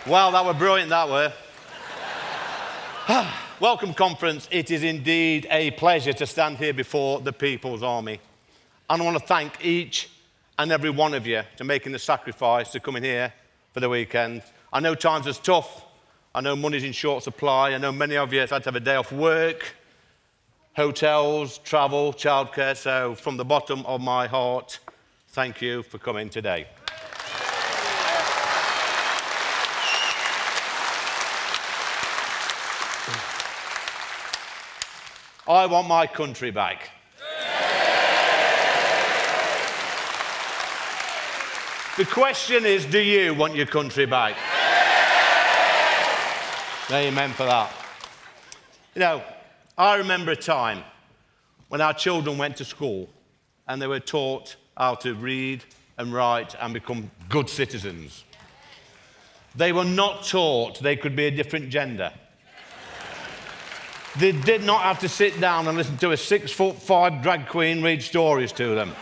Well, that were brilliant, that were. Welcome, conference. It is indeed a pleasure to stand here before the People's Army. And I want to thank each and every one of you for making the sacrifice to come in here for the weekend. I know times are tough. I know money's in short supply. I know many of you have had to have a day off work, hotels, travel, childcare. So from the bottom of my heart, thank you for coming today. I want my country back. The question is, do you want your country back? Amen for that. You know, I remember a time when our children went to school and they were taught how to read and write and become good citizens. They were not taught they could be a different gender. They did not have to sit down and listen to a 6'5" drag queen read stories to them.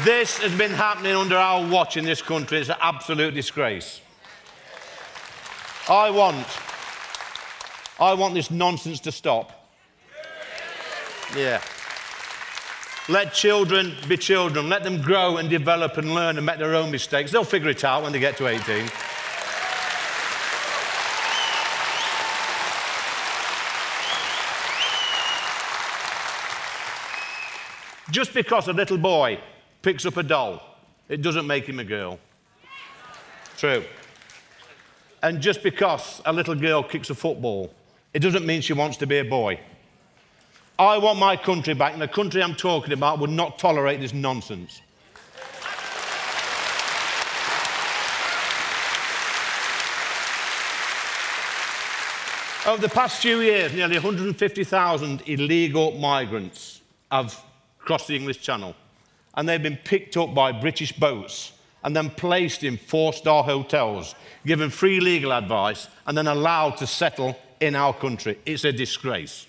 This has been happening under our watch in this country. It's an absolute disgrace. I want this nonsense to stop. Yeah. Let children be children. Let them grow and develop and learn and make their own mistakes. They'll figure it out when they get to 18. Just because a little boy picks up a doll, it doesn't make him a girl. True. And just because a little girl kicks a football, it doesn't mean she wants to be a boy. I want my country back, and the country I'm talking about would not tolerate this nonsense. Over the past few years, nearly 150,000 illegal migrants have crossed the English Channel, and they've been picked up by British boats and then placed in 4-star hotels, given free legal advice, and then allowed to settle in our country. It's a disgrace.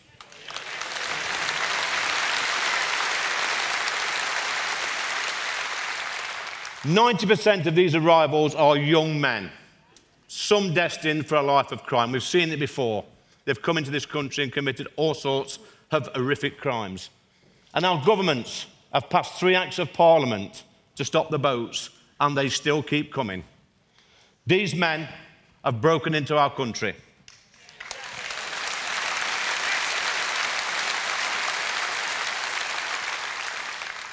"90% of these arrivals are young men, some destined for a life of crime. We've seen it before. They've come into this country and committed all sorts of horrific crimes. And our governments have passed 3 acts of parliament to stop the boats, and they still keep coming. These men have broken into our country.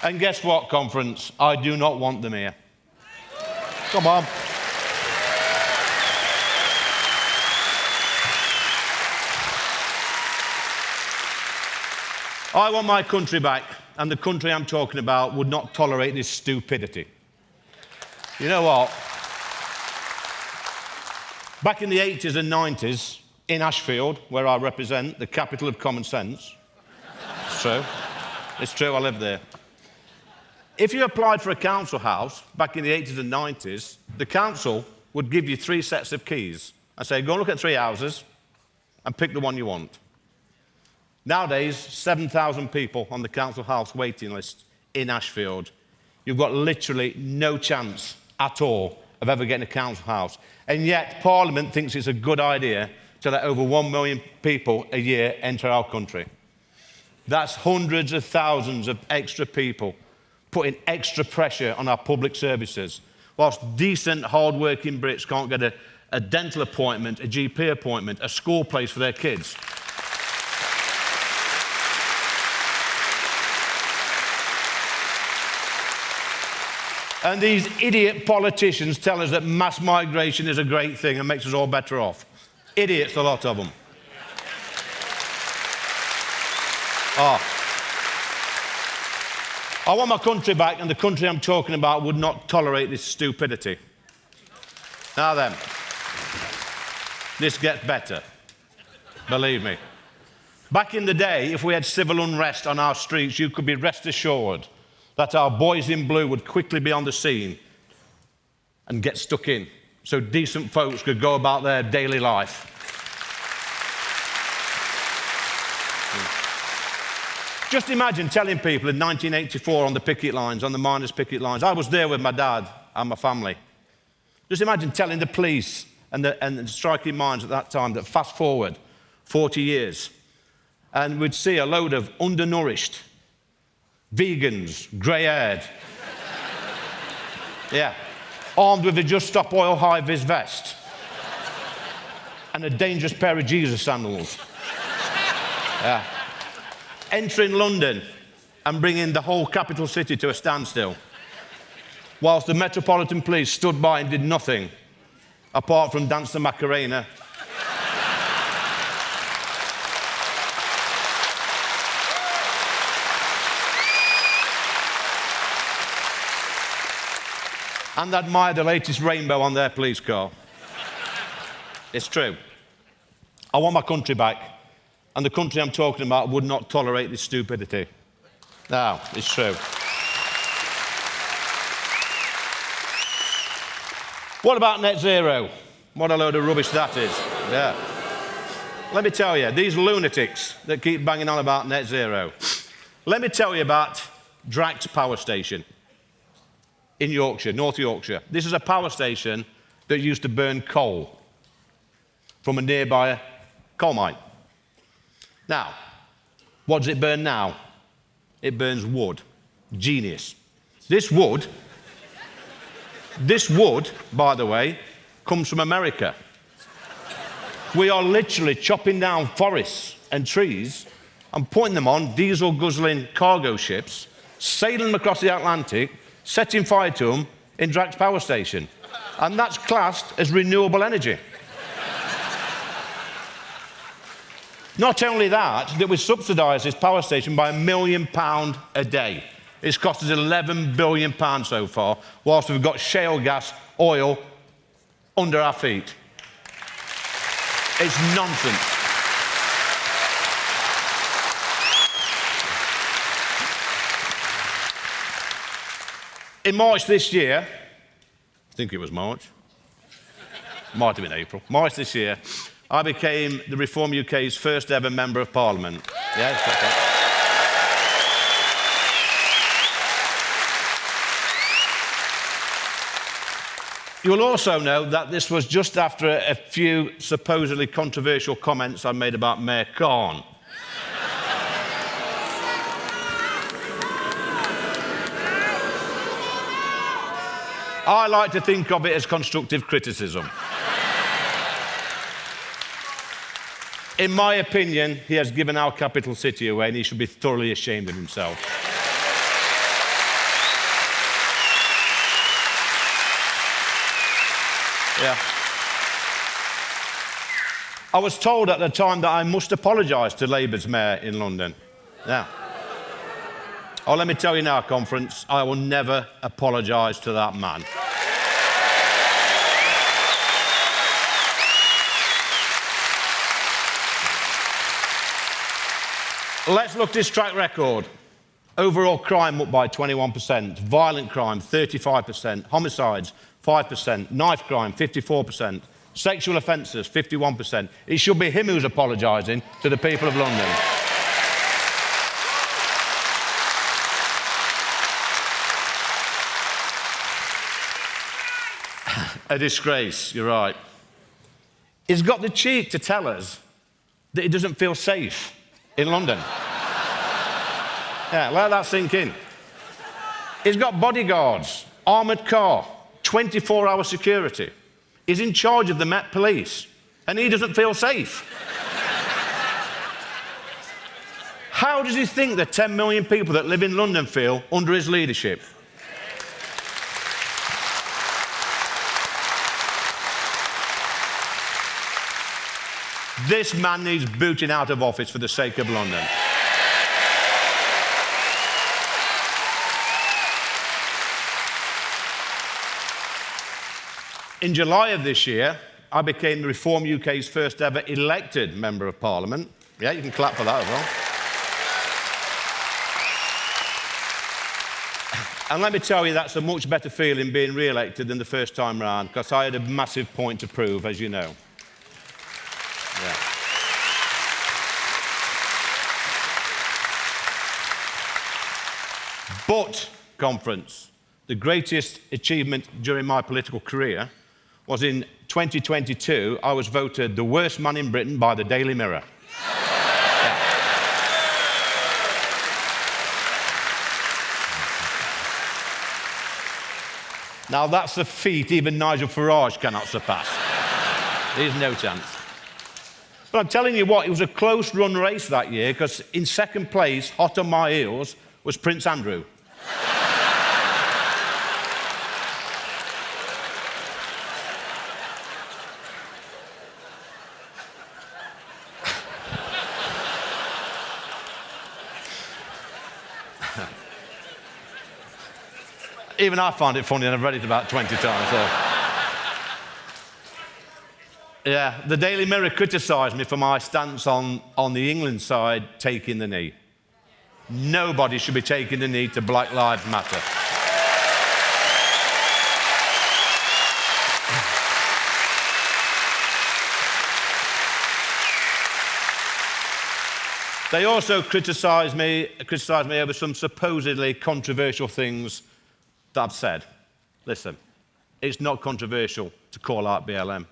And guess what, conference? I do not want them here. Come on. I want my country back, and the country I'm talking about would not tolerate this stupidity. You know what? Back in the 80s and 90s, in Ashfield, where I represent, the capital of common sense, it's true, it's true, I live there. If you applied for a council house back in the 80s and 90s, the council would give you 3 sets of keys and say, go and look at 3 houses and pick the one you want. Nowadays, 7,000 people on the council house waiting list in Ashfield. You've got literally no chance at all of ever getting a council house. And yet, Parliament thinks it's a good idea to let over 1 million people a year enter our country. That's hundreds of thousands of extra people putting extra pressure on our public services, whilst decent, hard-working Brits can't get a dental appointment, a GP appointment, a school place for their kids. And these idiot politicians tell us that mass migration is a great thing and makes us all better off. Idiots, a lot of them. I want my country back, and the country I'm talking about would not tolerate this stupidity. Now then, this gets better. Believe me. Back in the day, if we had civil unrest on our streets, you could be rest assured that our boys in blue would quickly be on the scene and get stuck in, so decent folks could go about their daily life. Just imagine telling people in 1984 on the picket lines, on the miners' picket lines. I was there with my dad and my family. Just imagine telling the police and the striking minds at that time that fast forward 40 years and we'd see a load of undernourished, vegans, grey-haired, yeah, armed with a Just Stop Oil high-vis vest and a dangerous pair of Jesus sandals. Yeah. Entering London and bringing the whole capital city to a standstill, whilst the Metropolitan Police stood by and did nothing apart from dance the Macarena. And admire the latest rainbow on their police car. It's true. I want my country back, and the country I'm talking about would not tolerate this stupidity. No, it's true. What about net zero? What a load of rubbish that is. Yeah. Let me tell you, these lunatics that keep banging on about net zero, let me tell you about Drax Power Station in Yorkshire, North Yorkshire. This is a power station that used to burn coal from a nearby coal mine. Now, what does it burn now? It burns wood. Genius. This wood, by the way, comes from America. We are literally chopping down forests and trees and putting them on diesel-guzzling cargo ships, sailing them across the Atlantic, setting fire to them in Drax Power Station. And that's classed as renewable energy. Not only that we subsidise this power station by £1 million a day. It's cost us £11 billion so far, whilst we've got shale gas, oil under our feet. It's nonsense. In March this year, I think it was March, might have been April, March this year, I became the Reform UK's first ever Member of Parliament. Yes, that's right. You'll also know that this was just after a few supposedly controversial comments I made about Mayor Khan. I like to think of it as constructive criticism. In my opinion, he has given our capital city away and he should be thoroughly ashamed of himself. Yeah. I was told at the time that I must apologise to Labour's mayor in London. Yeah. Oh, let me tell you now, conference, I will never apologise to that man. Let's look at his track record. Overall crime up by 21%, violent crime 35%, homicides 5%, knife crime 54%, sexual offences 51%. It should be him who's apologising to the people of London. A disgrace, you're right. He's got the cheek to tell us that he doesn't feel safe in London. Yeah, let that sink in. He's got bodyguards, armoured car, 24-hour security. He's in charge of the Met Police, and he doesn't feel safe. How does he think the 10 million people that live in London feel under his leadership? This man needs booting out of office for the sake of London. In July of this year, I became the Reform UK's first ever elected Member of Parliament. Yeah, you can clap for that as well. And let me tell you, that's a much better feeling being re-elected than the first time round, because I had a massive point to prove, as you know. Yeah. But, conference, the greatest achievement during my political career was in 2022, I was voted the worst man in Britain by the Daily Mirror. Yeah. Now, that's a feat even Nigel Farage cannot surpass. There's no chance. But I'm telling you what, it was a close run race that year, because in second place, hot on my heels, was Prince Andrew. Even I find it funny, and I've read it about 20 times. So. Yeah, the Daily Mirror criticised me for my stance on the England side taking the knee. Nobody should be taking the knee to Black Lives Matter. They also criticised me over some supposedly controversial things that I've said. Listen, it's not controversial to call out BLM.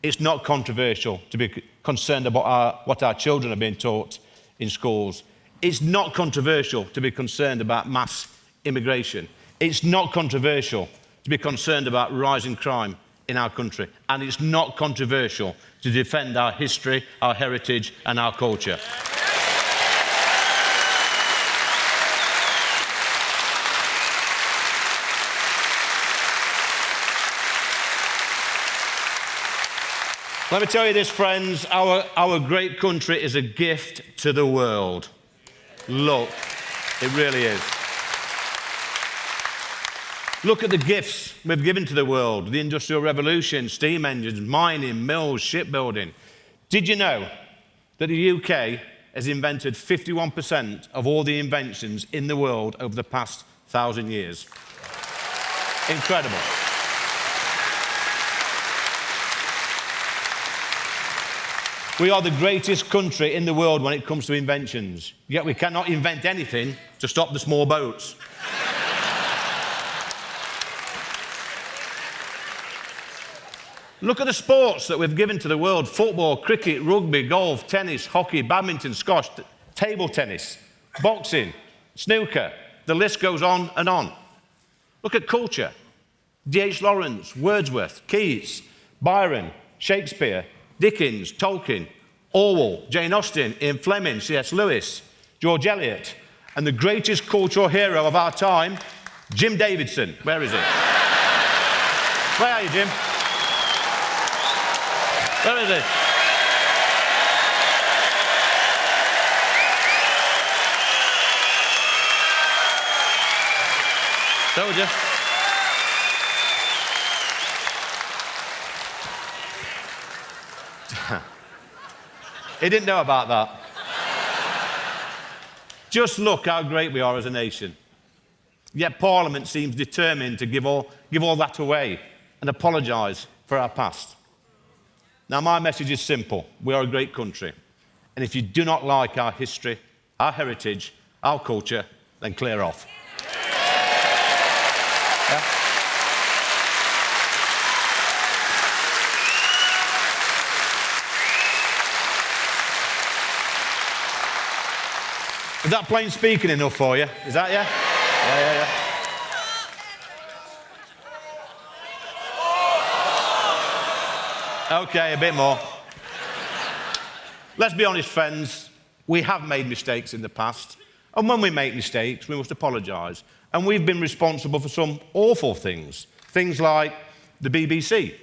It's not controversial to be concerned about what our children are being taught in schools. It's not controversial to be concerned about mass immigration. It's not controversial to be concerned about rising crime in our country. And it's not controversial to defend our history, our heritage, and our culture. Let me tell you this, friends, our great country is a gift to the world. Look, it really is. Look at the gifts we've given to the world: the Industrial Revolution, steam engines, mining, mills, shipbuilding. Did you know that the UK has invented 51% of all the inventions in the world over the past 1,000 years? Incredible. We are the greatest country in the world when it comes to inventions, yet we cannot invent anything to stop the small boats. Look at the sports that we've given to the world: football, cricket, rugby, golf, tennis, hockey, badminton, squash, table tennis, boxing, snooker. The list goes on and on. Look at culture: D.H. Lawrence, Wordsworth, Keats, Byron, Shakespeare, Dickens, Tolkien, Orwell, Jane Austen, Ian Fleming, C.S. Lewis, George Eliot, and the greatest cultural hero of our time, Jim Davidson. Where is he? Where are you, Jim? Where is he? Told you. He didn't know about that. Just look how great we are as a nation. Yet Parliament seems determined to give all that away and apologise for our past. Now, my message is simple. We are a great country. And if you do not like our history, our heritage, our culture, then clear off. Yeah? Is that plain speaking enough for you? Is that, yeah? Yeah. Okay, a bit more. Let's be honest, friends. We have made mistakes in the past. And when we make mistakes, we must apologise. And we've been responsible for some awful things. Things like the BBC.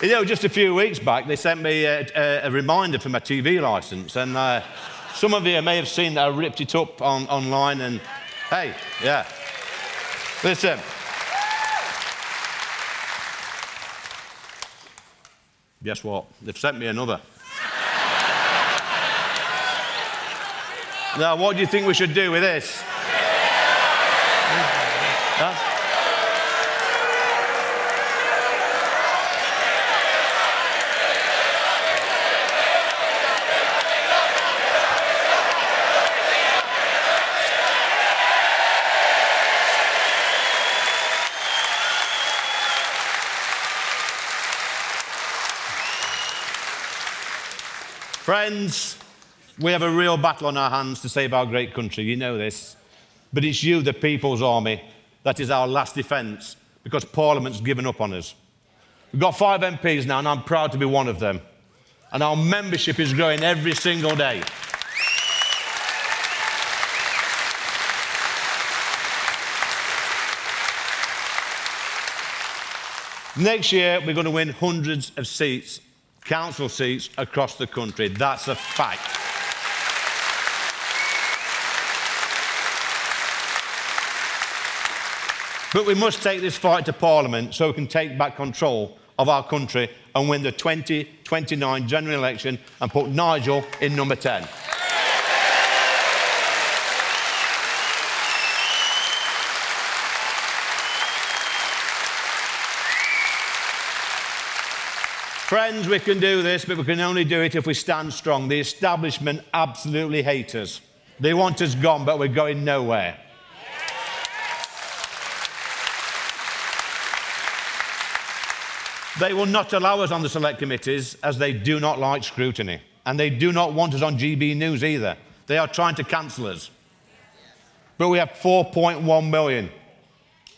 You know, just a few weeks back, they sent me a reminder for my TV licence, and some of you may have seen that I ripped it up online, and hey, yeah. Listen. Guess what? They've sent me another. Now, what do you think we should do with this? Huh? Friends, we have a real battle on our hands to save our great country. You know this. But it's you, the People's Army, that is our last defence, because Parliament's given up on us. We've got 5 MPs now, and I'm proud to be one of them. And our membership is growing every single day. Next year, we're going to win hundreds of seats, council seats, across the country. That's a fact. But we must take this fight to Parliament so we can take back control of our country and win the 2029 general election and put Nigel in number 10. Friends, we can do this, but we can only do it if we stand strong. The establishment absolutely hate us. They want us gone, but we're going nowhere. They will not allow us on the select committees as they do not like scrutiny. And they do not want us on GB News either. They are trying to cancel us. But we have 4.1 million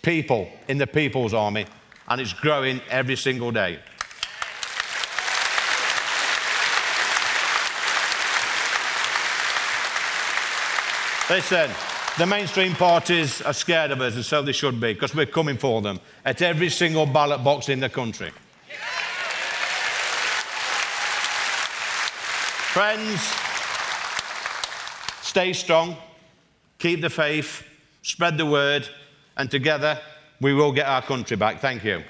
people in the People's Army, and it's growing every single day. Listen, the mainstream parties are scared of us, and so they should be, because we're coming for them at every single ballot box in the country. Friends, stay strong, keep the faith, spread the word, and together we will get our country back. Thank you.